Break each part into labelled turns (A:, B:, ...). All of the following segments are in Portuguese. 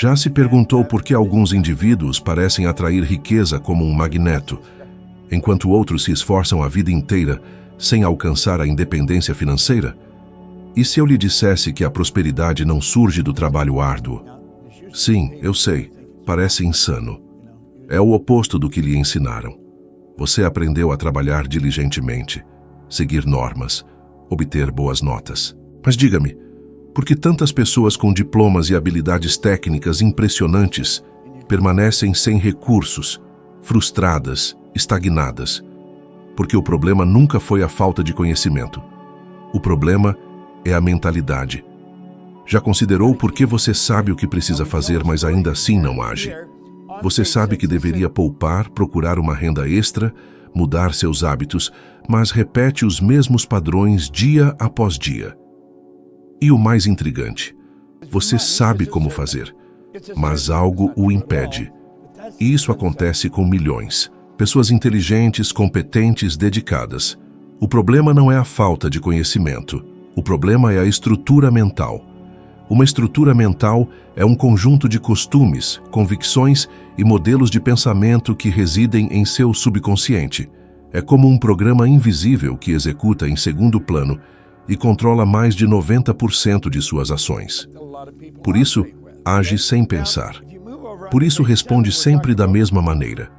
A: Já se perguntou por que alguns indivíduos parecem atrair riqueza como um magneto, enquanto outros se esforçam a vida inteira sem alcançar a independência financeira? E se eu lhe dissesse que a prosperidade não surge do trabalho árduo? Sim, eu sei, parece insano. É o oposto do que lhe ensinaram. Você aprendeu a trabalhar diligentemente, seguir normas, obter boas notas. Mas diga-me, por que tantas pessoas com diplomas e habilidades técnicas impressionantes permanecem sem recursos, frustradas, estagnadas? Porque o problema nunca foi a falta de conhecimento. O problema é a mentalidade. Já considerou por que você sabe o que precisa fazer, mas ainda assim não age? Você sabe que deveria poupar, procurar uma renda extra, mudar seus hábitos, mas repete os mesmos padrões dia após dia. E o mais intrigante, você sabe como fazer, mas algo o impede. E isso acontece com milhões. Pessoas inteligentes, competentes, dedicadas. O problema não é a falta de conhecimento. O problema é a estrutura mental. Uma estrutura mental é um conjunto de costumes, convicções e modelos de pensamento que residem em seu subconsciente. É como um programa invisível que executa em segundo plano e controla mais de 90% de suas ações. Por isso, age sem pensar. Por isso, responde sempre da mesma maneira.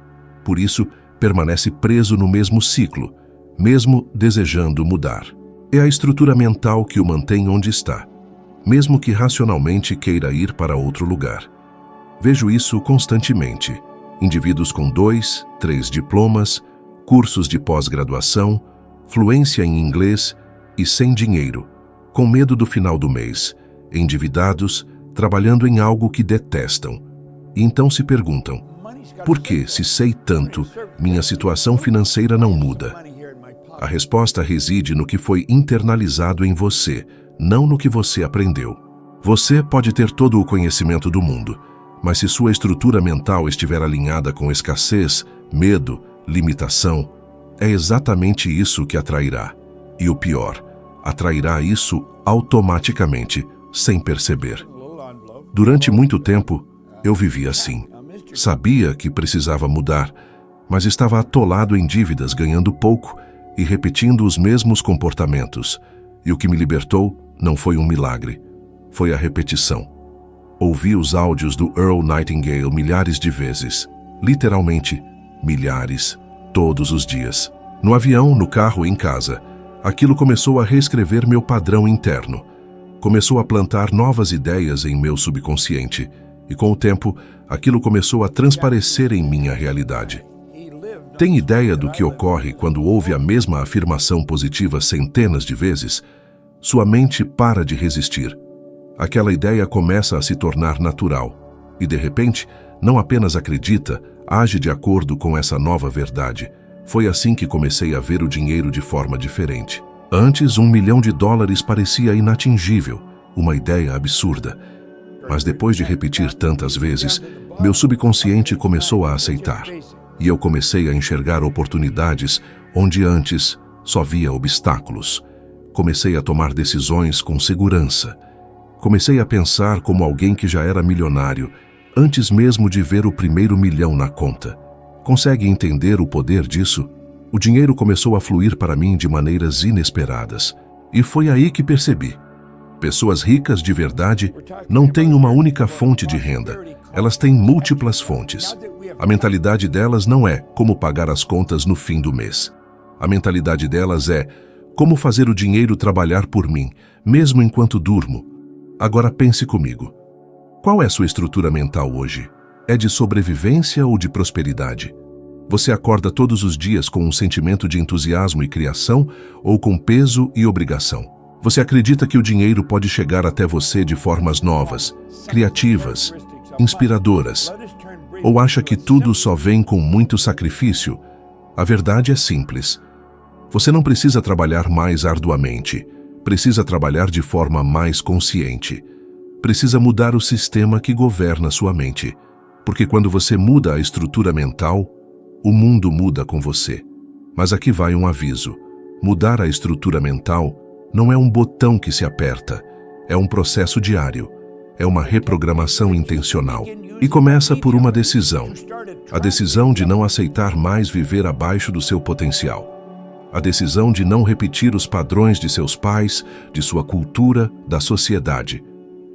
A: Por isso, permanece preso no mesmo ciclo, mesmo desejando mudar. É a estrutura mental que o mantém onde está, mesmo que racionalmente queira ir para outro lugar. Vejo isso constantemente. Indivíduos com 2, 3 diplomas, cursos de pós-graduação, fluência em inglês e sem dinheiro, com medo do final do mês, endividados, trabalhando em algo que detestam. E então se perguntam, por que, se sei tanto, minha situação financeira não muda? A resposta reside no que foi internalizado em você, não no que você aprendeu. Você pode ter todo o conhecimento do mundo, mas se sua estrutura mental estiver alinhada com escassez, medo, limitação, é exatamente isso que atrairá. E o pior, atrairá isso automaticamente, sem perceber. Durante muito tempo, eu vivi assim. Sabia que precisava mudar, mas estava atolado em dívidas, ganhando pouco e repetindo os mesmos comportamentos. E o que me libertou não foi um milagre, foi a repetição. Ouvi os áudios do Earl Nightingale milhares de vezes, literalmente milhares, todos os dias. No avião, no carro, em casa, aquilo começou a reescrever meu padrão interno. Começou a plantar novas ideias em meu subconsciente e, com o tempo, aquilo começou a transparecer em minha realidade. Tem ideia do que ocorre quando ouve a mesma afirmação positiva centenas de vezes? Sua mente para de resistir. Aquela ideia começa a se tornar natural e, de repente, não apenas acredita, age de acordo com essa nova verdade. Foi assim que comecei a ver o dinheiro de forma diferente. Antes, $1 milhão parecia inatingível, uma ideia absurda. Mas depois de repetir tantas vezes, meu subconsciente começou a aceitar. E eu comecei a enxergar oportunidades onde antes só via obstáculos. Comecei a tomar decisões com segurança. Comecei a pensar como alguém que já era milionário, antes mesmo de ver o primeiro milhão na conta. Consegue entender o poder disso? O dinheiro começou a fluir para mim de maneiras inesperadas. E foi aí que percebi. Pessoas ricas de verdade não têm uma única fonte de renda. Elas têm múltiplas fontes. A mentalidade delas não é como pagar as contas no fim do mês. A mentalidade delas é como fazer o dinheiro trabalhar por mim, mesmo enquanto durmo. Agora pense comigo. Qual é sua estrutura mental hoje? É de sobrevivência ou de prosperidade? Você acorda todos os dias com um sentimento de entusiasmo e criação ou com peso e obrigação? Você acredita que o dinheiro pode chegar até você de formas novas, criativas, inspiradoras? Ou acha que tudo só vem com muito sacrifício? A verdade é simples. Você não precisa trabalhar mais arduamente. Precisa trabalhar de forma mais consciente. Precisa mudar o sistema que governa sua mente. Porque quando você muda a estrutura mental, o mundo muda com você. Mas aqui vai um aviso. Mudar a estrutura mental não é um botão que se aperta. É um processo diário. É uma reprogramação intencional. E começa por uma decisão. A decisão de não aceitar mais viver abaixo do seu potencial. A decisão de não repetir os padrões de seus pais, de sua cultura, da sociedade.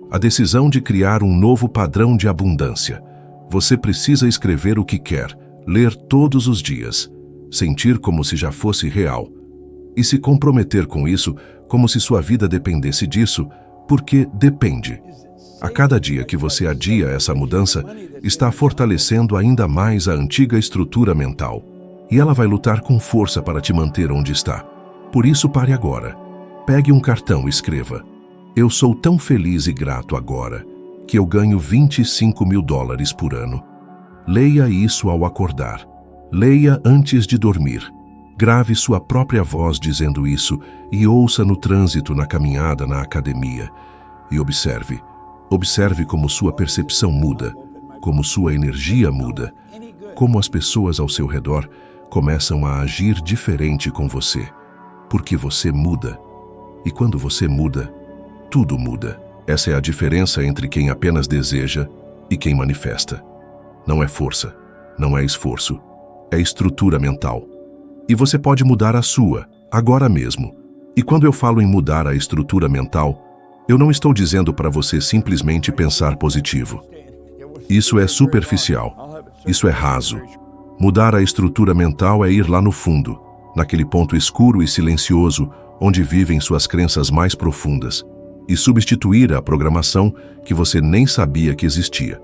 A: A decisão de criar um novo padrão de abundância. Você precisa escrever o que quer, ler todos os dias, sentir como se já fosse real. E se comprometer com isso como se sua vida dependesse disso, porque depende. A cada dia que você adia essa mudança, está fortalecendo ainda mais a antiga estrutura mental. E ela vai lutar com força para te manter onde está. Por isso, pare agora. Pegue um cartão e escreva: eu sou tão feliz e grato agora que eu ganho $25.000 por ano. Leia isso ao acordar. Leia antes de dormir. Grave sua própria voz dizendo isso e ouça no trânsito, na caminhada, na academia. E observe. Observe como sua percepção muda, como sua energia muda, como as pessoas ao seu redor começam a agir diferente com você, porque você muda. E quando você muda, tudo muda. Essa é a diferença entre quem apenas deseja e quem manifesta. Não é força, não é esforço, é estrutura mental. E você pode mudar a sua, agora mesmo. E quando eu falo em mudar a estrutura mental, eu não estou dizendo para você simplesmente pensar positivo. Isso é superficial. Isso é raso. Mudar a estrutura mental é ir lá no fundo, naquele ponto escuro e silencioso onde vivem suas crenças mais profundas, e substituir a programação que você nem sabia que existia.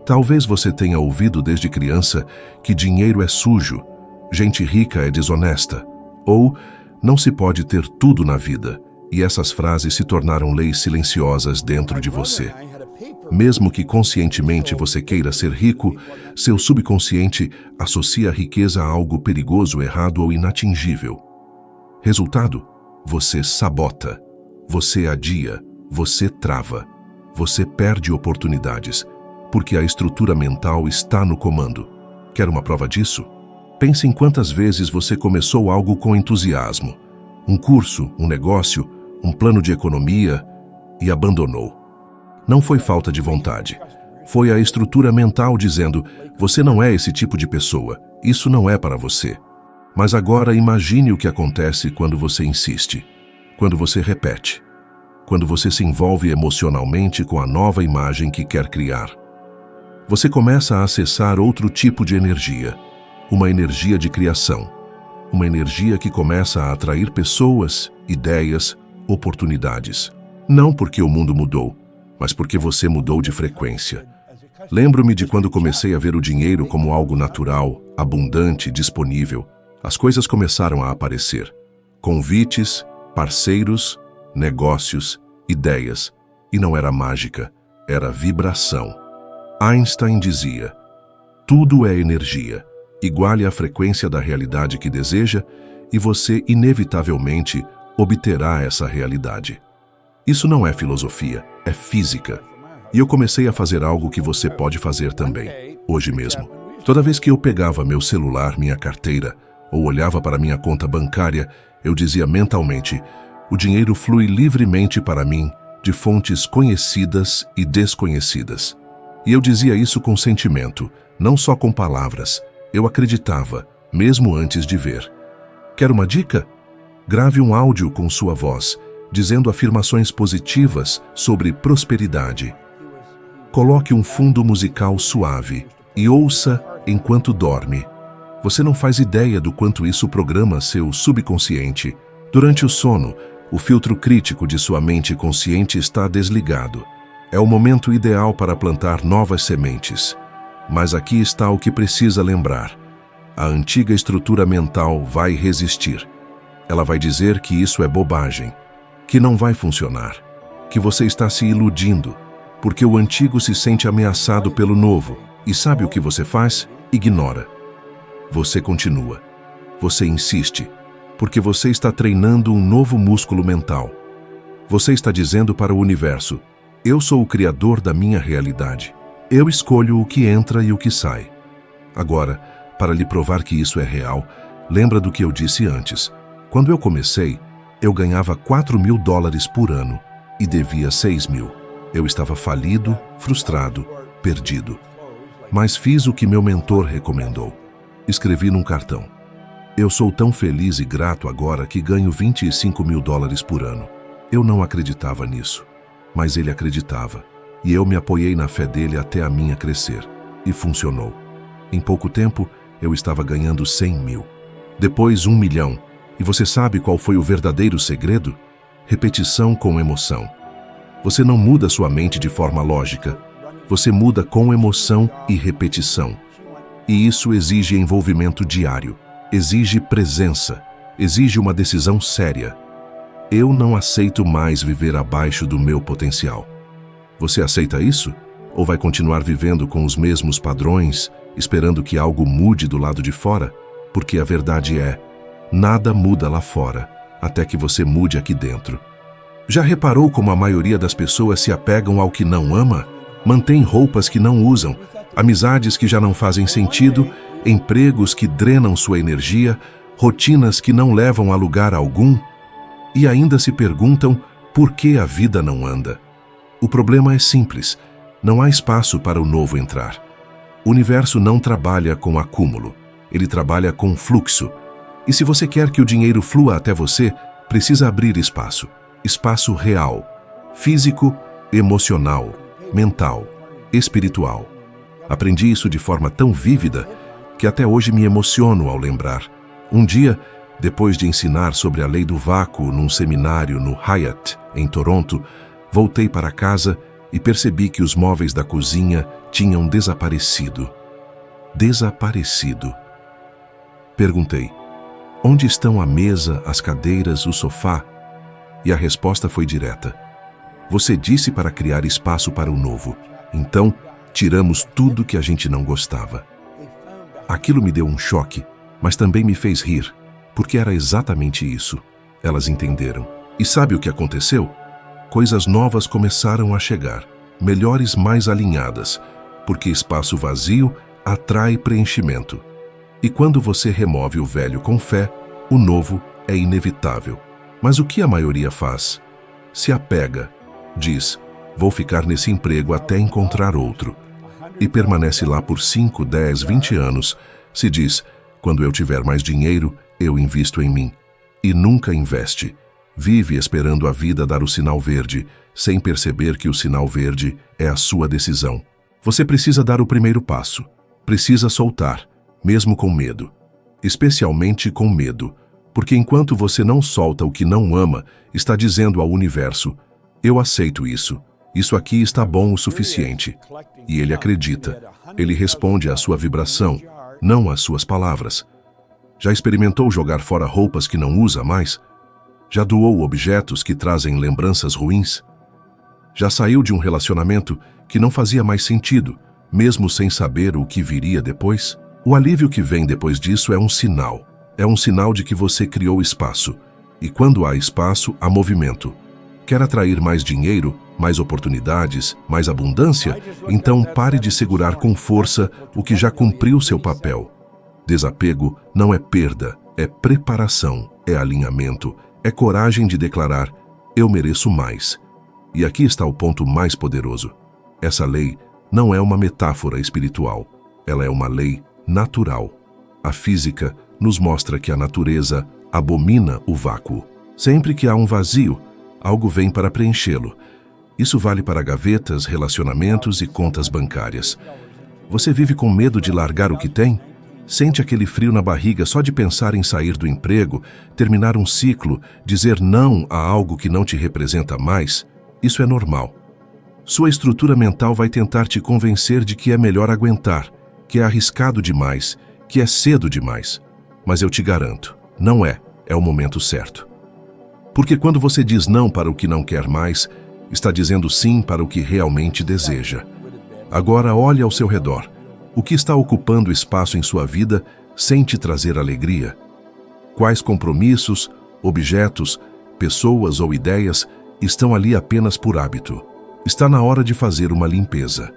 A: Talvez você tenha ouvido desde criança que dinheiro é sujo, gente rica é desonesta, ou não se pode ter tudo na vida. E essas frases se tornaram leis silenciosas dentro de você. Mesmo que conscientemente você queira ser rico, seu subconsciente associa a riqueza a algo perigoso, errado ou inatingível. Resultado? Você sabota, você adia, você trava, você perde oportunidades, porque a estrutura mental está no comando. Quer uma prova disso? Pense em quantas vezes você começou algo com entusiasmo. Um curso, um negócio, um plano de economia, e abandonou. Não foi falta de vontade. Foi a estrutura mental dizendo: você não é esse tipo de pessoa, isso não é para você. Mas agora imagine o que acontece quando você insiste, quando você repete, quando você se envolve emocionalmente com a nova imagem que quer criar. Você começa a acessar outro tipo de energia, uma energia de criação, uma energia que começa a atrair pessoas, ideias, oportunidades. Não porque o mundo mudou, mas porque você mudou de frequência. Lembro-me de quando comecei a ver o dinheiro como algo natural, abundante, disponível. As coisas começaram a aparecer. Convites, parceiros, negócios, ideias. E não era mágica, era vibração. Einstein dizia: tudo é energia. Iguale a frequência da realidade que deseja e você inevitavelmente obterá essa realidade. Isso não é filosofia, é física. E eu comecei a fazer algo que você pode fazer também, hoje mesmo. Toda vez que eu pegava meu celular, minha carteira, ou olhava para minha conta bancária, eu dizia mentalmente: o dinheiro flui livremente para mim, de fontes conhecidas e desconhecidas. E eu dizia isso com sentimento, não só com palavras. Eu acreditava, mesmo antes de ver. Quer uma dica? Grave um áudio com sua voz, dizendo afirmações positivas sobre prosperidade. Coloque um fundo musical suave e ouça enquanto dorme. Você não faz ideia do quanto isso programa seu subconsciente. Durante o sono, o filtro crítico de sua mente consciente está desligado. É o momento ideal para plantar novas sementes. Mas aqui está o que precisa lembrar. A antiga estrutura mental vai resistir. Ela vai dizer que isso é bobagem, que não vai funcionar, que você está se iludindo, porque o antigo se sente ameaçado pelo novo. E sabe o que você faz? Ignora. Você continua. Você insiste, porque você está treinando um novo músculo mental. Você está dizendo para o universo: eu sou o criador da minha realidade. Eu escolho o que entra e o que sai. Agora, para lhe provar que isso é real, lembra do que eu disse antes. Quando eu comecei, eu ganhava $4.000 por ano e devia 6 mil. Eu estava falido, frustrado, perdido. Mas fiz o que meu mentor recomendou. Escrevi num cartão: eu sou tão feliz e grato agora que ganho $25 mil por ano. Eu não acreditava nisso, mas ele acreditava, e eu me apoiei na fé dele até a minha crescer. E funcionou. Em pouco tempo, eu estava ganhando 100 mil. Depois 1 milhão. E você sabe qual foi o verdadeiro segredo? Repetição com emoção. Você não muda sua mente de forma lógica. Você muda com emoção e repetição. E isso exige envolvimento diário. Exige presença. Exige uma decisão séria. Eu não aceito mais viver abaixo do meu potencial. Você aceita isso? Ou vai continuar vivendo com os mesmos padrões, esperando que algo mude do lado de fora? Porque a verdade é, nada muda lá fora, até que você mude aqui dentro. Já reparou como a maioria das pessoas se apegam ao que não ama? Mantém roupas que não usam, amizades que já não fazem sentido, empregos que drenam sua energia, rotinas que não levam a lugar algum, e ainda se perguntam por que a vida não anda. O problema é simples. Não há espaço para o novo entrar. O universo não trabalha com acúmulo, ele trabalha com fluxo. E se você quer que o dinheiro flua até você, precisa abrir espaço. Espaço real, físico, emocional, mental, espiritual. Aprendi isso de forma tão vívida que até hoje me emociono ao lembrar. Um dia, depois de ensinar sobre a lei do vácuo num seminário no Hyatt, em Toronto, voltei para casa e percebi que os móveis da cozinha tinham desaparecido. Desaparecido. Perguntei: onde estão a mesa, as cadeiras, o sofá? E a resposta foi direta: você disse para criar espaço para o novo. Então, tiramos tudo que a gente não gostava. Aquilo me deu um choque, mas também me fez rir, porque era exatamente isso. Elas entenderam. E sabe o que aconteceu? Coisas novas começaram a chegar, melhores, mais alinhadas, porque espaço vazio atrai preenchimento. E quando você remove o velho com fé, o novo é inevitável. Mas o que a maioria faz? Se apega, diz: vou ficar nesse emprego até encontrar outro. E permanece lá por 5, 10, 20 anos. Se diz: quando eu tiver mais dinheiro, eu invisto em mim. E nunca investe. Vive esperando a vida dar o sinal verde, sem perceber que o sinal verde é a sua decisão. Você precisa dar o primeiro passo. Precisa soltar, mesmo com medo. Especialmente com medo, porque enquanto você não solta o que não ama, está dizendo ao universo: eu aceito isso. Isso aqui está bom o suficiente. E ele acredita. Ele responde à sua vibração, não às suas palavras. Já experimentou jogar fora roupas que não usa mais? Já doou objetos que trazem lembranças ruins? Já saiu de um relacionamento que não fazia mais sentido, mesmo sem saber o que viria depois? O alívio que vem depois disso é um sinal. É um sinal de que você criou espaço. E quando há espaço, há movimento. Quer atrair mais dinheiro, mais oportunidades, mais abundância? Então pare de segurar com força o que já cumpriu seu papel. Desapego não é perda, é preparação, é alinhamento, é coragem de declarar: eu mereço mais. E aqui está o ponto mais poderoso. Essa lei não é uma metáfora espiritual. Ela é uma lei natural. A física nos mostra que a natureza abomina o vácuo. Sempre que há um vazio, algo vem para preenchê-lo. Isso vale para gavetas, relacionamentos e contas bancárias. Você vive com medo de largar o que tem? Sente aquele frio na barriga só de pensar em sair do emprego, terminar um ciclo, dizer não a algo que não te representa mais? Isso é normal. Sua estrutura mental vai tentar te convencer de que é melhor aguentar, que é arriscado demais, que é cedo demais. Mas eu te garanto, não é o momento certo. Porque quando você diz não para o que não quer mais, está dizendo sim para o que realmente deseja. Agora olhe ao seu redor. O que está ocupando espaço em sua vida sem te trazer alegria? Quais compromissos, objetos, pessoas ou ideias estão ali apenas por hábito? Está na hora de fazer uma limpeza.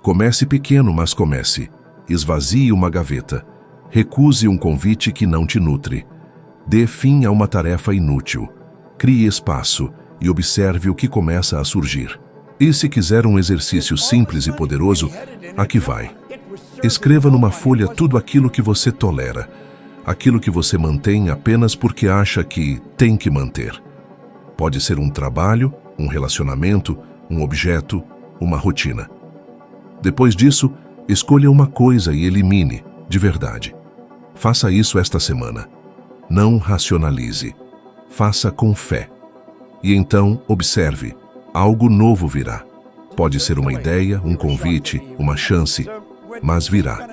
A: Comece pequeno, mas comece. Esvazie uma gaveta. Recuse um convite que não te nutre. Dê fim a uma tarefa inútil. Crie espaço e observe o que começa a surgir. E se quiser um exercício simples e poderoso, aqui vai. Escreva numa folha tudo aquilo que você tolera, aquilo que você mantém apenas porque acha que tem que manter. Pode ser um trabalho, um relacionamento, um objeto, uma rotina. Depois disso, escolha uma coisa e elimine, de verdade. Faça isso esta semana. Não racionalize. Faça com fé. E então, observe. Algo novo virá. Pode ser uma ideia, um convite, uma chance, mas virá.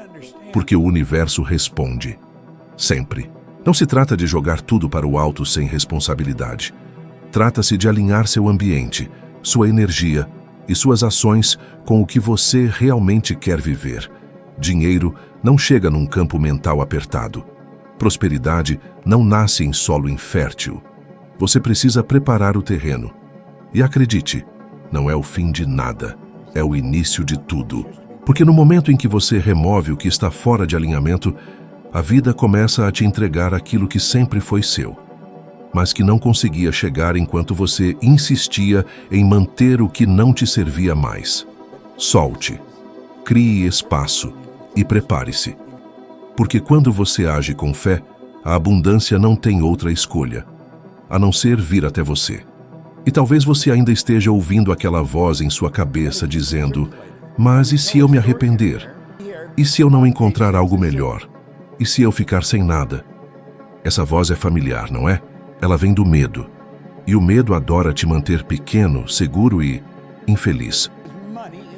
A: Porque o universo responde. Sempre. Não se trata de jogar tudo para o alto sem responsabilidade. Trata-se de alinhar seu ambiente, sua energia e suas ações com o que você realmente quer viver. Dinheiro não chega num campo mental apertado. Prosperidade não nasce em solo infértil. Você precisa preparar o terreno. E acredite, não é o fim de nada, é o início de tudo. Porque no momento em que você remove o que está fora de alinhamento, a vida começa a te entregar aquilo que sempre foi seu, mas que não conseguia chegar enquanto você insistia em manter o que não te servia mais. Solte, crie espaço e prepare-se. Porque quando você age com fé, a abundância não tem outra escolha, a não ser vir até você. E talvez você ainda esteja ouvindo aquela voz em sua cabeça dizendo: mas e se eu me arrepender? E se eu não encontrar algo melhor? E se eu ficar sem nada? Essa voz é familiar, não é? Ela vem do medo. E o medo adora te manter pequeno, seguro e infeliz.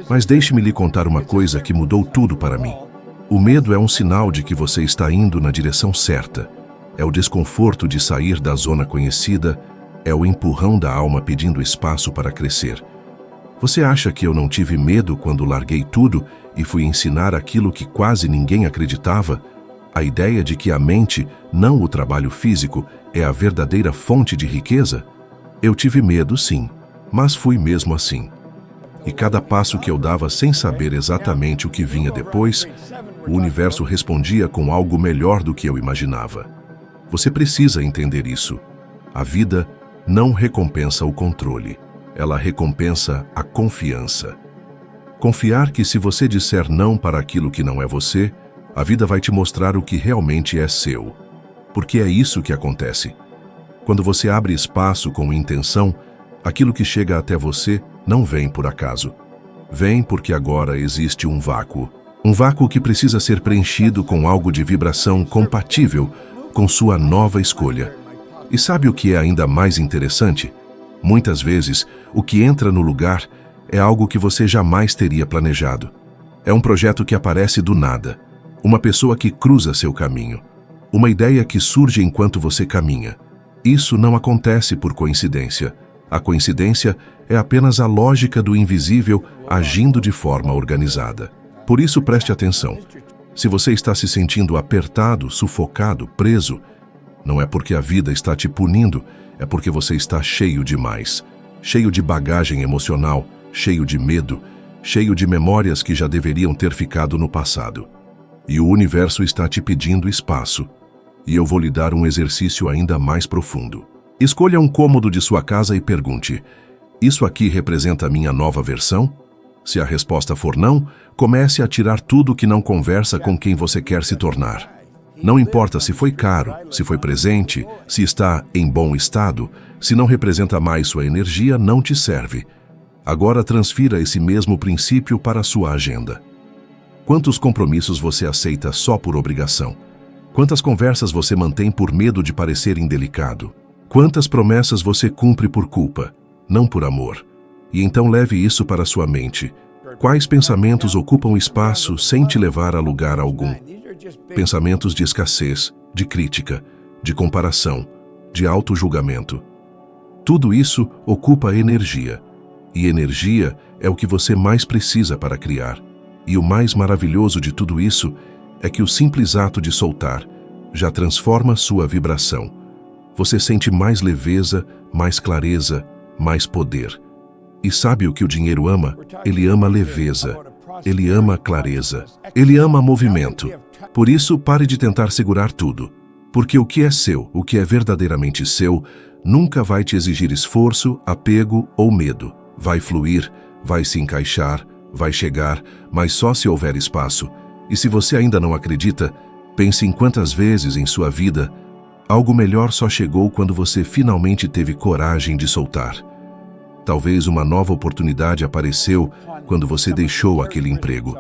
A: Mas deixe-me lhe contar uma coisa que mudou tudo para mim. O medo é um sinal de que você está indo na direção certa. É o desconforto de sair da zona conhecida, é o empurrão da alma pedindo espaço para crescer. Você acha que eu não tive medo quando larguei tudo e fui ensinar aquilo que quase ninguém acreditava? A ideia de que a mente, não o trabalho físico, é a verdadeira fonte de riqueza? Eu tive medo, sim, mas fui mesmo assim. E cada passo que eu dava sem saber exatamente o que vinha depois, o universo respondia com algo melhor do que eu imaginava. Você precisa entender isso. A vida não recompensa o controle, ela recompensa a confiança. Confiar que se você disser não para aquilo que não é você, a vida vai te mostrar o que realmente é seu. Porque é isso que acontece. Quando você abre espaço com intenção, aquilo que chega até você não vem por acaso. Vem porque agora existe um vácuo. Um vácuo que precisa ser preenchido com algo de vibração compatível com sua nova escolha. E sabe o que é ainda mais interessante? Muitas vezes, o que entra no lugar é algo que você jamais teria planejado. É um projeto que aparece do nada. Uma pessoa que cruza seu caminho. Uma ideia que surge enquanto você caminha. Isso não acontece por coincidência. A coincidência é apenas a lógica do invisível agindo de forma organizada. Por isso, preste atenção. Se você está se sentindo apertado, sufocado, preso, não é porque a vida está te punindo, é porque você está cheio demais. Cheio de bagagem emocional, cheio de medo, cheio de memórias que já deveriam ter ficado no passado. E o universo está te pedindo espaço. E eu vou lhe dar um exercício ainda mais profundo. Escolha um cômodo de sua casa e pergunte: isso aqui representa a minha nova versão? Se a resposta for não, comece a tirar tudo que não conversa com quem você quer se tornar. Não importa se foi caro, se foi presente, se está em bom estado, se não representa mais sua energia, não te serve. Agora transfira esse mesmo princípio para a sua agenda. Quantos compromissos você aceita só por obrigação? Quantas conversas você mantém por medo de parecer indelicado? Quantas promessas você cumpre por culpa, não por amor? E então leve isso para sua mente. Quais pensamentos ocupam espaço sem te levar a lugar algum? Pensamentos de escassez, de crítica, de comparação, de auto-julgamento. Tudo isso ocupa energia. E energia é o que você mais precisa para criar. E o mais maravilhoso de tudo isso é que o simples ato de soltar já transforma sua vibração. Você sente mais leveza, mais clareza, mais poder. E sabe o que o dinheiro ama? Ele ama leveza. Ele ama clareza. Ele ama movimento. Por isso, pare de tentar segurar tudo. Porque o que é seu, o que é verdadeiramente seu, nunca vai te exigir esforço, apego ou medo. Vai fluir, Vai se encaixar, vai chegar, mas só se houver espaço. E se você ainda não acredita, pense em quantas vezes em sua vida algo melhor só chegou quando você finalmente teve coragem de soltar. Talvez uma nova oportunidade apareceu quando você deixou aquele emprego.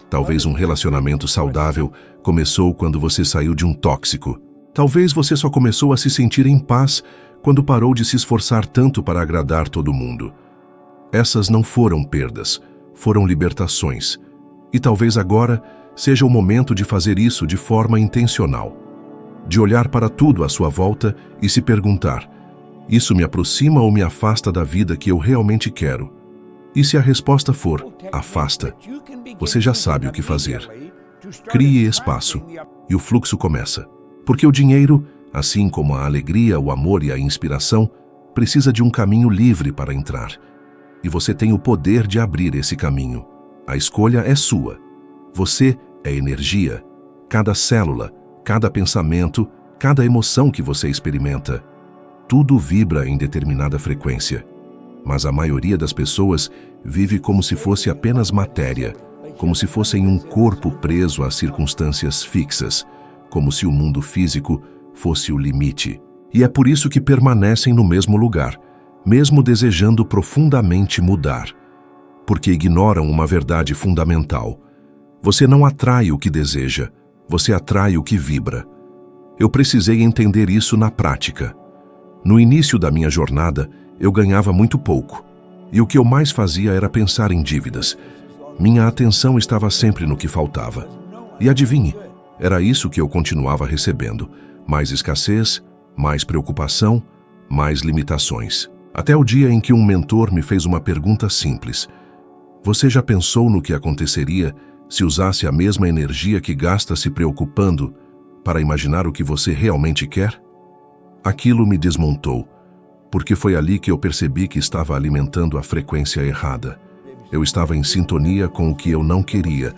A: Talvez um relacionamento saudável começou quando você saiu de um tóxico. Talvez você só começou a se sentir em paz quando parou de se esforçar tanto para agradar todo mundo. Essas não foram perdas, foram libertações. E talvez agora seja o momento de fazer isso de forma intencional. De olhar para tudo à sua volta e se perguntar: isso me aproxima ou me afasta da vida que eu realmente quero? E se a resposta for afasta, você já sabe o que fazer. Crie espaço e o fluxo começa. Porque o dinheiro, assim como a alegria, o amor e a inspiração, precisa de um caminho livre para entrar. E você tem o poder de abrir esse caminho. A escolha é sua. Você é energia. Cada célula, cada pensamento, cada emoção que você experimenta, tudo vibra em determinada frequência. Mas a maioria das pessoas vive como se fosse apenas matéria, como se fossem um corpo preso a circunstâncias fixas, como se o mundo físico fosse o limite. E é por isso que permanecem no mesmo lugar, mesmo desejando profundamente mudar. Porque ignoram uma verdade fundamental. Você não atrai o que deseja, você atrai o que vibra. Eu precisei entender isso na prática. No início da minha jornada, eu ganhava muito pouco. E o que eu mais fazia era pensar em dívidas. Minha atenção estava sempre no que faltava. E adivinhe, era isso que eu continuava recebendo. Mais escassez, mais preocupação, mais limitações. Até o dia em que um mentor me fez uma pergunta simples. Você já pensou no que aconteceria se usasse a mesma energia que gasta se preocupando para imaginar o que você realmente quer? Aquilo me desmontou, porque foi ali que eu percebi que estava alimentando a frequência errada. Eu estava em sintonia com o que eu não queria,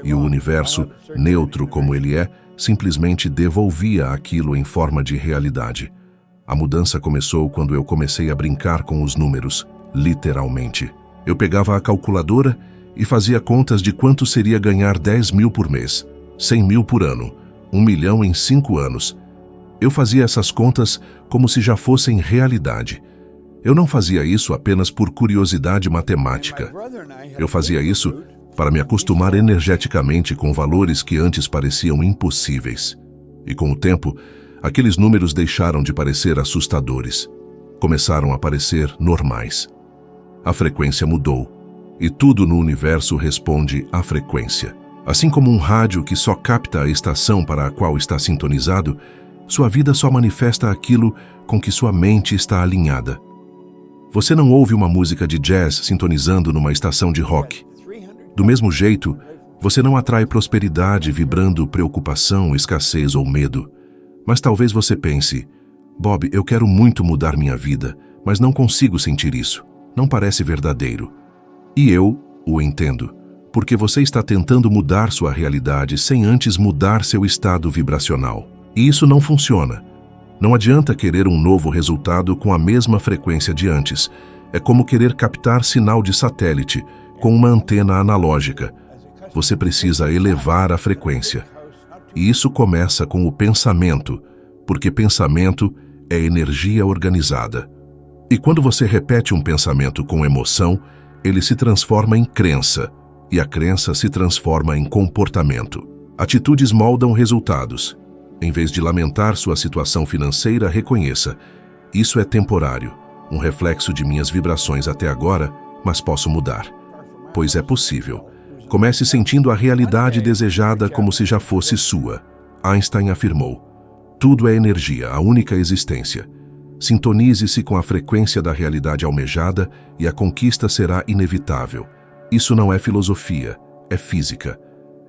A: e o universo, neutro como ele é, simplesmente devolvia aquilo em forma de realidade. A mudança começou quando eu comecei a brincar com os números, literalmente. Eu pegava a calculadora e fazia contas de quanto seria ganhar 10 mil por mês, 100 mil por ano, 1 milhão em 5 anos. Eu fazia essas contas como se já fossem realidade. Eu não fazia isso apenas por curiosidade matemática. Eu fazia isso para me acostumar energeticamente com valores que antes pareciam impossíveis. E com o tempo, aqueles números deixaram de parecer assustadores. Começaram a parecer normais. A frequência mudou, e tudo no universo responde à frequência. Assim como um rádio que só capta a estação para a qual está sintonizado, sua vida só manifesta aquilo com que sua mente está alinhada. Você não ouve uma música de jazz sintonizando numa estação de rock. Do mesmo jeito, você não atrai prosperidade vibrando preocupação, escassez ou medo. Mas talvez você pense: Bob, eu quero muito mudar minha vida, mas não consigo sentir isso. Não parece verdadeiro. E eu o entendo, porque você está tentando mudar sua realidade sem antes mudar seu estado vibracional. E isso não funciona. Não adianta querer um novo resultado com a mesma frequência de antes. É como querer captar sinal de satélite com uma antena analógica. Você precisa elevar a frequência. E isso começa com o pensamento, porque pensamento é energia organizada. E quando você repete um pensamento com emoção, ele se transforma em crença, e a crença se transforma em comportamento. Atitudes moldam resultados. Em vez de lamentar sua situação financeira, reconheça: isso é temporário, um reflexo de minhas vibrações até agora, mas posso mudar. Pois é possível. Comece sentindo a realidade desejada como se já fosse sua. Einstein afirmou: tudo é energia, a única existência. Sintonize-se com a frequência da realidade almejada e a conquista será inevitável. Isso não é filosofia, é física.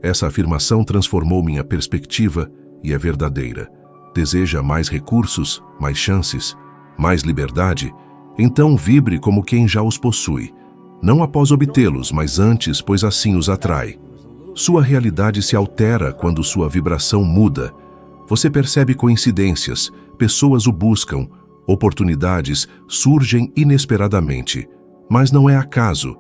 A: Essa afirmação transformou minha perspectiva e é verdadeira. Deseja mais recursos, mais chances, mais liberdade? Então vibre como quem já os possui. Não após obtê-los, mas antes, pois assim os atrai. Sua realidade se altera quando sua vibração muda. Você percebe coincidências, pessoas o buscam, oportunidades surgem inesperadamente. Mas não é acaso,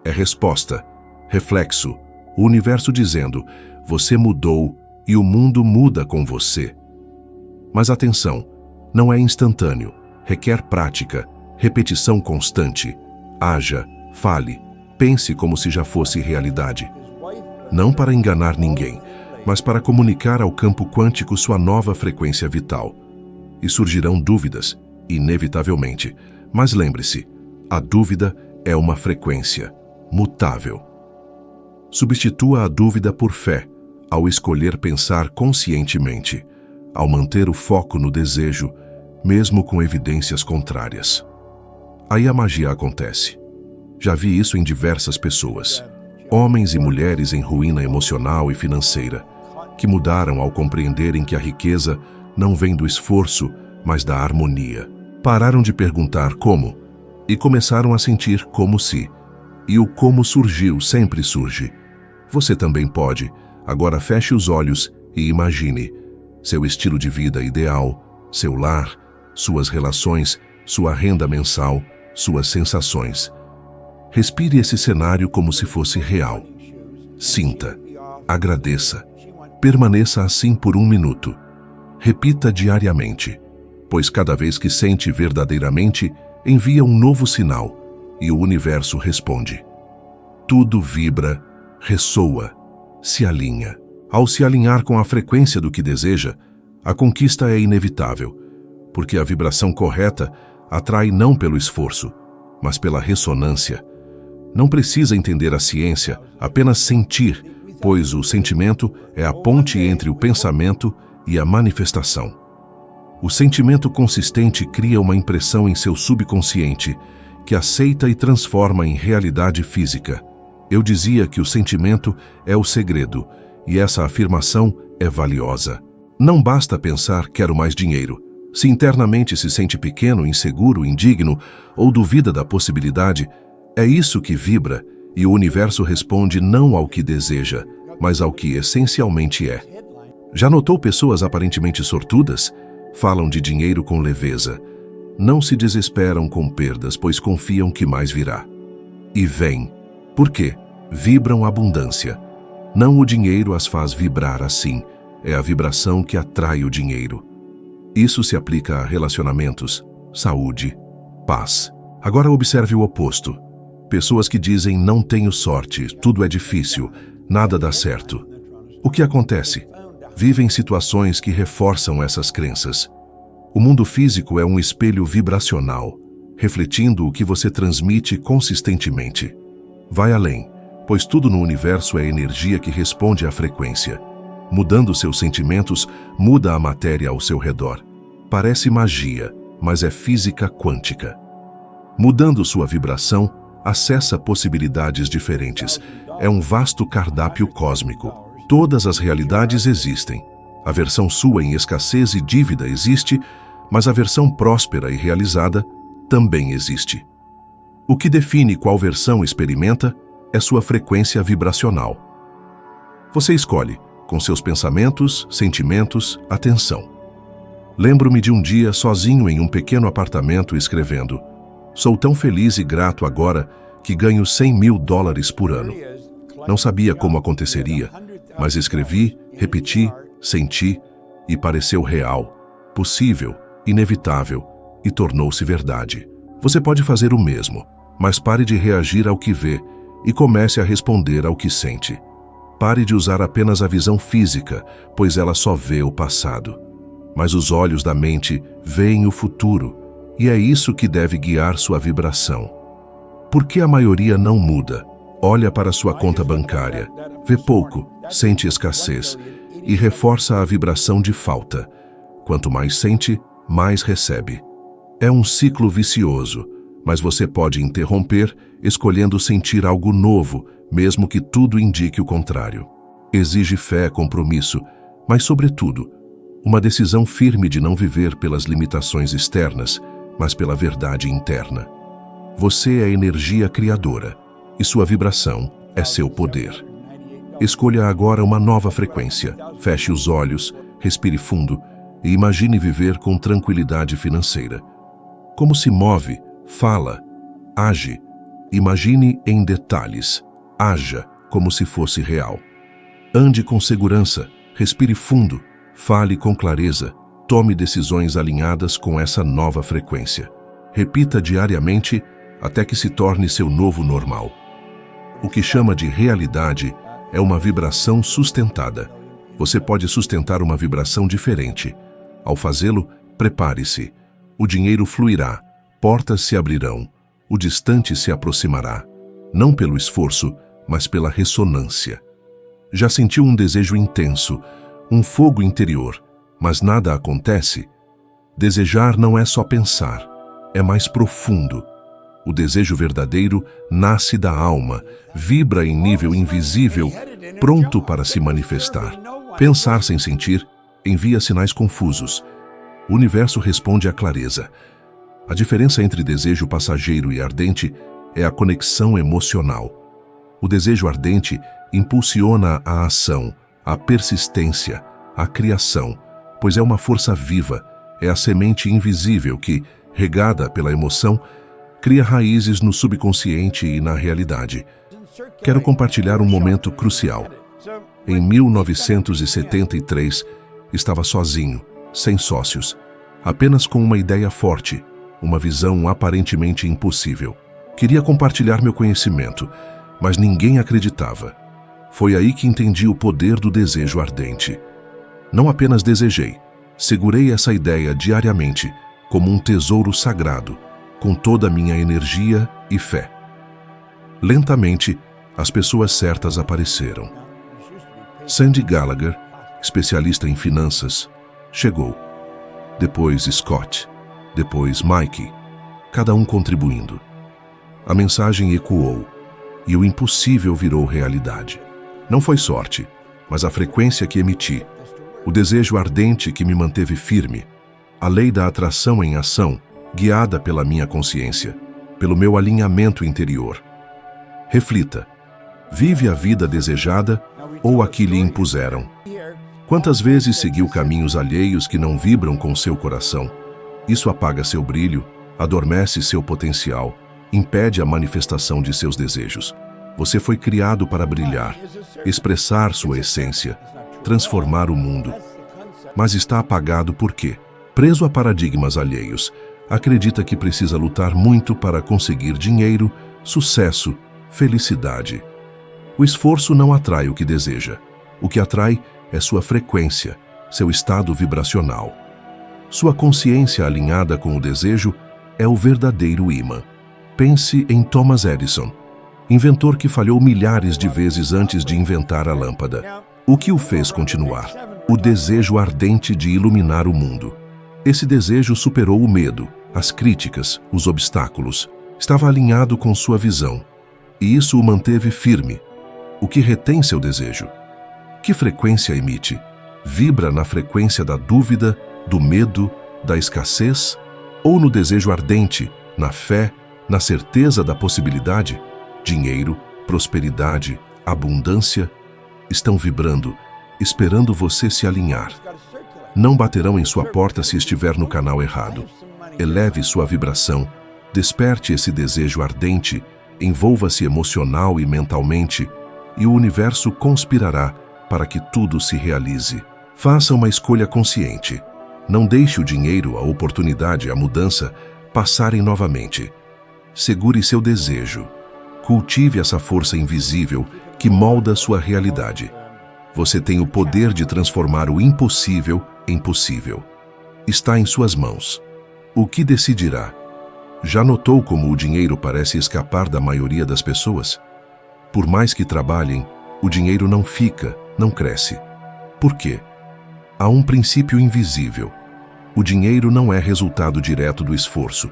A: é resposta, reflexo, o universo dizendo: você mudou e o mundo muda com você. Mas atenção, não é instantâneo, requer prática, repetição constante. Haja, fale, pense como se já fosse realidade. Não para enganar ninguém, mas para comunicar ao campo quântico sua nova frequência vital. E surgirão dúvidas, inevitavelmente, mas lembre-se, a dúvida é uma frequência mutável. Substitua a dúvida por fé, ao escolher pensar conscientemente, ao manter o foco no desejo, mesmo com evidências contrárias. Aí a magia acontece. Já vi isso em diversas pessoas, homens e mulheres em ruína emocional e financeira, que mudaram ao compreenderem que a riqueza não vem do esforço, mas da harmonia. Pararam de perguntar como e começaram a sentir como se. E o como surgiu sempre surge. Você também pode. Agora feche os olhos e imagine seu estilo de vida ideal, seu lar, suas relações, sua renda mensal, suas sensações. Respire esse cenário como se fosse real. Sinta, agradeça. Permaneça assim por 1 minuto. Repita diariamente, pois cada vez que sente verdadeiramente, envia um novo sinal e o universo responde. Tudo vibra, ressoa, se alinha. Ao se alinhar com a frequência do que deseja, a conquista é inevitável, porque a vibração correta atrai não pelo esforço, mas pela ressonância. Não precisa entender a ciência, apenas sentir, pois o sentimento é a ponte entre o pensamento e a manifestação. O sentimento consistente cria uma impressão em seu subconsciente, que aceita e transforma em realidade física. Eu dizia que o sentimento é o segredo, e essa afirmação é valiosa. Não basta pensar quero mais dinheiro. Se internamente se sente pequeno, inseguro, indigno ou duvida da possibilidade, é isso que vibra e o universo responde não ao que deseja, mas ao que essencialmente é. Já notou pessoas aparentemente sortudas? Falam de dinheiro com leveza. Não se desesperam com perdas, pois confiam que mais virá. E vem. Por quê? Vibram abundância. Não o dinheiro as faz vibrar assim, é a vibração que atrai o dinheiro. Isso se aplica a relacionamentos, saúde, paz. Agora observe o oposto. Pessoas que dizem não tenho sorte, tudo é difícil, nada dá certo. O que acontece? Vivem situações que reforçam essas crenças. O mundo físico é um espelho vibracional, refletindo o que você transmite consistentemente. Vai além, pois tudo no universo é energia que responde à frequência. Mudando seus sentimentos, muda a matéria ao seu redor. Parece magia, mas é física quântica. Mudando sua vibração, acessa possibilidades diferentes. É um vasto cardápio cósmico. Todas as realidades existem. A versão sua em escassez e dívida existe, mas a versão próspera e realizada também existe. O que define qual versão experimenta é sua frequência vibracional. Você escolhe, com seus pensamentos, sentimentos, atenção. Lembro-me de um dia sozinho em um pequeno apartamento escrevendo: sou tão feliz e grato agora que ganho $100.000 por ano. Não sabia como aconteceria, mas escrevi, repeti, senti e pareceu real, possível, inevitável e tornou-se verdade. Você pode fazer o mesmo, mas pare de reagir ao que vê e comece a responder ao que sente. Pare de usar apenas a visão física, pois ela só vê o passado. Mas os olhos da mente veem o futuro, e é isso que deve guiar sua vibração. Por que a maioria não muda? Olha para sua conta bancária, vê pouco, sente escassez e reforça a vibração de falta. Quanto mais sente, mais recebe. É um ciclo vicioso, mas você pode interromper escolhendo sentir algo novo, mesmo que tudo indique o contrário. Exige fé, compromisso, mas, sobretudo, uma decisão firme de não viver pelas limitações externas, mas pela verdade interna. Você é energia criadora, e sua vibração é seu poder. Escolha agora uma nova frequência, feche os olhos, respire fundo e imagine viver com tranquilidade financeira. Como se move, fala, age, Imagine em detalhes. Haja como se fosse real. Ande com segurança, respire fundo, fale com clareza, tome decisões alinhadas com essa nova frequência. Repita diariamente até que se torne seu novo normal. O que chama de realidade é uma vibração sustentada. Você pode sustentar uma vibração diferente. Ao fazê-lo, prepare-se. O dinheiro fluirá, portas se abrirão, o distante se aproximará, não pelo esforço, mas pela ressonância. Já sentiu um desejo intenso, um fogo interior, mas nada acontece? Desejar não é só pensar, é mais profundo. O desejo verdadeiro nasce da alma, vibra em nível invisível, pronto para se manifestar. Pensar sem sentir envia sinais confusos. O universo responde à clareza. A diferença entre desejo passageiro e ardente é a conexão emocional. O desejo ardente impulsiona a ação, a persistência, a criação, pois é uma força viva, é a semente invisível que, regada pela emoção, cria raízes no subconsciente e na realidade. Quero compartilhar um momento crucial. Em 1973, estava sozinho, sem sócios, apenas com uma ideia forte, uma visão aparentemente impossível. Queria compartilhar meu conhecimento, mas ninguém acreditava. Foi aí que entendi o poder do desejo ardente. Não apenas desejei, segurei essa ideia diariamente, como um tesouro sagrado, com toda a minha energia e fé. Lentamente, as pessoas certas apareceram. Sandy Gallagher, especialista em finanças, chegou. Depois Scott, depois Mike, cada um contribuindo. A mensagem ecoou e o impossível virou realidade. Não foi sorte, mas a frequência que emiti, o desejo ardente que me manteve firme, a lei da atração em ação, guiada pela minha consciência, pelo meu alinhamento interior. Reflita. Vive a vida desejada ou a que lhe impuseram? Quantas vezes seguiu caminhos alheios que não vibram com seu coração? Isso apaga seu brilho, adormece seu potencial, impede a manifestação de seus desejos. Você foi criado para brilhar, expressar sua essência, transformar o mundo. Mas está apagado por quê? Preso a paradigmas alheios, acredita que precisa lutar muito para conseguir dinheiro, sucesso, felicidade. O esforço não atrai o que deseja. O que atrai é sua frequência, seu estado vibracional. Sua consciência alinhada com o desejo é o verdadeiro imã. Pense em Thomas Edison, inventor que falhou milhares de vezes antes de inventar a lâmpada. O que o fez continuar? O desejo ardente de iluminar o mundo. Esse desejo superou o medo, as críticas, os obstáculos. Estava alinhado com sua visão. E isso o manteve firme. O que retém seu desejo? Que frequência emite? Vibra na frequência da dúvida, do medo, da escassez? Ou no desejo ardente, na fé, na certeza da possibilidade? Dinheiro, prosperidade, abundância estão vibrando, esperando você se alinhar. Não baterão em sua porta se estiver no canal errado. Eleve sua vibração, desperte esse desejo ardente, envolva-se emocional e mentalmente, e o universo conspirará para que tudo se realize. Faça uma escolha consciente. Não deixe o dinheiro, a oportunidade, a mudança passarem novamente. Segure seu desejo. Cultive essa força invisível que molda sua realidade. Você tem o poder de transformar o impossível em possível. Está em suas mãos. O que decidirá? Já notou como o dinheiro parece escapar da maioria das pessoas? Por mais que trabalhem, o dinheiro não fica, não cresce. Por quê? Há um princípio invisível. O dinheiro não é resultado direto do esforço,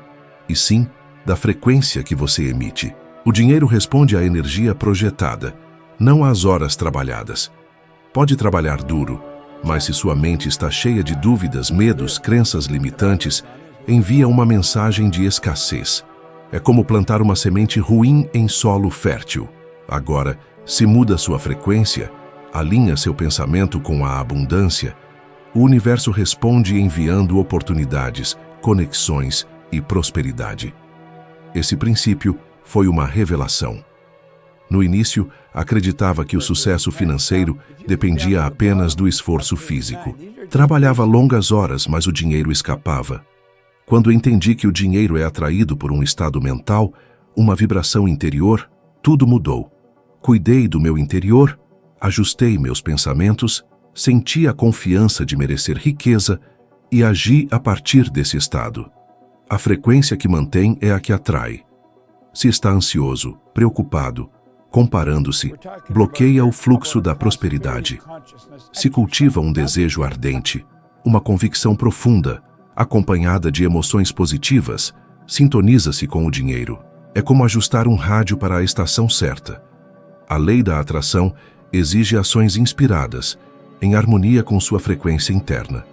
A: e sim da frequência que você emite. O dinheiro responde à energia projetada, não às horas trabalhadas. Pode trabalhar duro, mas se sua mente está cheia de dúvidas, medos, crenças limitantes, envia uma mensagem de escassez. É como plantar uma semente ruim em solo fértil. Agora, se muda sua frequência, alinha seu pensamento com a abundância, o universo responde enviando oportunidades, conexões e prosperidade. Esse princípio foi uma revelação. No início, acreditava que o sucesso financeiro dependia apenas do esforço físico. Trabalhava longas horas, mas o dinheiro escapava. Quando entendi que o dinheiro é atraído por um estado mental, uma vibração interior, tudo mudou. Cuidei do meu interior, ajustei meus pensamentos, senti a confiança de merecer riqueza e agi a partir desse estado. A frequência que mantém é a que atrai. Se está ansioso, preocupado, comparando-se, bloqueia o fluxo da prosperidade. Se cultiva um desejo ardente, uma convicção profunda, acompanhada de emoções positivas, sintoniza-se com o dinheiro. É como ajustar um rádio para a estação certa. A lei da atração exige ações inspiradas, em harmonia com sua frequência interna.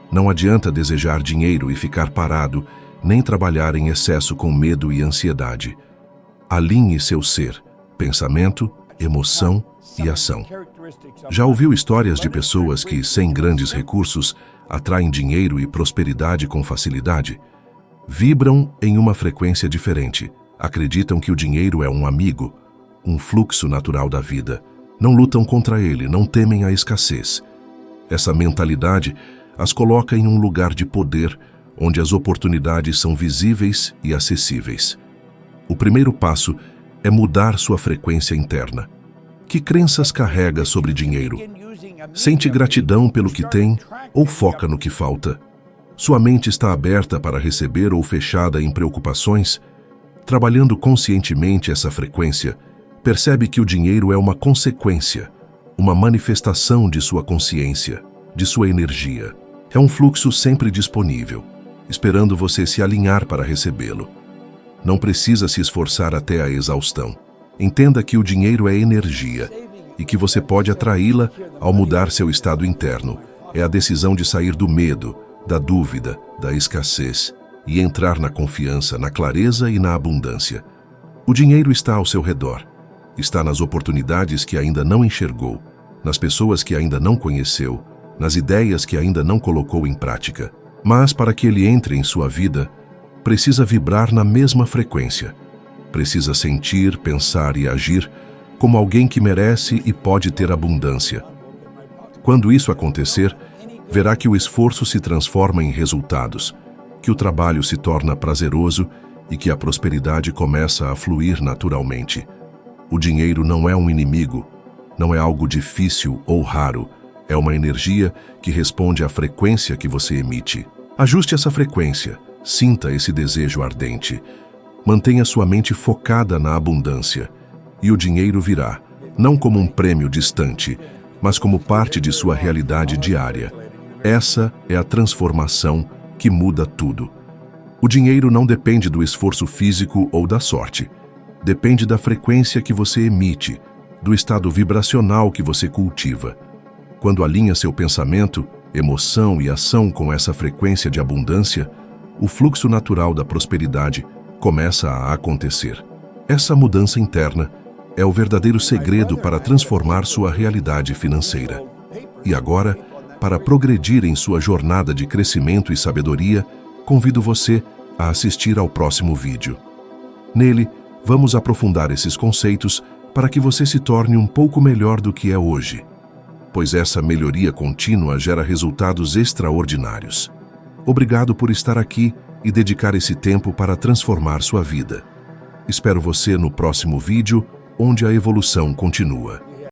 A: Não adianta desejar dinheiro e ficar parado, nem trabalhar em excesso com medo e ansiedade. Alinhe seu ser, pensamento, emoção e ação. Já ouviu histórias de pessoas que, sem grandes recursos, atraem dinheiro e prosperidade com facilidade? Vibram em uma frequência diferente. Acreditam que o dinheiro é um amigo, um fluxo natural da vida. Não lutam contra ele, não temem a escassez. Essa mentalidade as coloca em um lugar de poder, onde as oportunidades são visíveis e acessíveis. O primeiro passo é mudar sua frequência interna. Que crenças carrega sobre dinheiro? Sente gratidão pelo que tem ou foca no que falta? Sua mente está aberta para receber ou fechada em preocupações? Trabalhando conscientemente essa frequência, percebe que o dinheiro é uma consequência, uma manifestação de sua consciência, de sua energia. É um fluxo sempre disponível, esperando você se alinhar para recebê-lo. Não precisa se esforçar até a exaustão. Entenda que o dinheiro é energia e que você pode atraí-la ao mudar seu estado interno. É a decisão de sair do medo, da dúvida, da escassez e entrar na confiança, na clareza e na abundância. O dinheiro está ao seu redor. Está nas oportunidades que ainda não enxergou, nas pessoas que ainda não conheceu, nas ideias que ainda não colocou em prática. Mas para que ele entre em sua vida, precisa vibrar na mesma frequência. Precisa sentir, pensar e agir como alguém que merece e pode ter abundância. Quando isso acontecer, verá que o esforço se transforma em resultados, que o trabalho se torna prazeroso e que a prosperidade começa a fluir naturalmente. O dinheiro não é um inimigo, não é algo difícil ou raro, é uma energia que responde à frequência que você emite. Ajuste essa frequência, sinta esse desejo ardente. Mantenha sua mente focada na abundância, e o dinheiro virá, não como um prêmio distante, mas como parte de sua realidade diária. Essa é a transformação que muda tudo. O dinheiro não depende do esforço físico ou da sorte. Depende da frequência que você emite, do estado vibracional que você cultiva. Quando alinha seu pensamento, emoção e ação com essa frequência de abundância, o fluxo natural da prosperidade começa a acontecer. Essa mudança interna é o verdadeiro segredo para transformar sua realidade financeira. E agora, para progredir em sua jornada de crescimento e sabedoria, convido você a assistir ao próximo vídeo. Nele, vamos aprofundar esses conceitos para que você se torne um pouco melhor do que é hoje, pois essa melhoria contínua gera resultados extraordinários. Obrigado por estar aqui e dedicar esse tempo para transformar sua vida. Espero você no próximo vídeo, onde a evolução continua.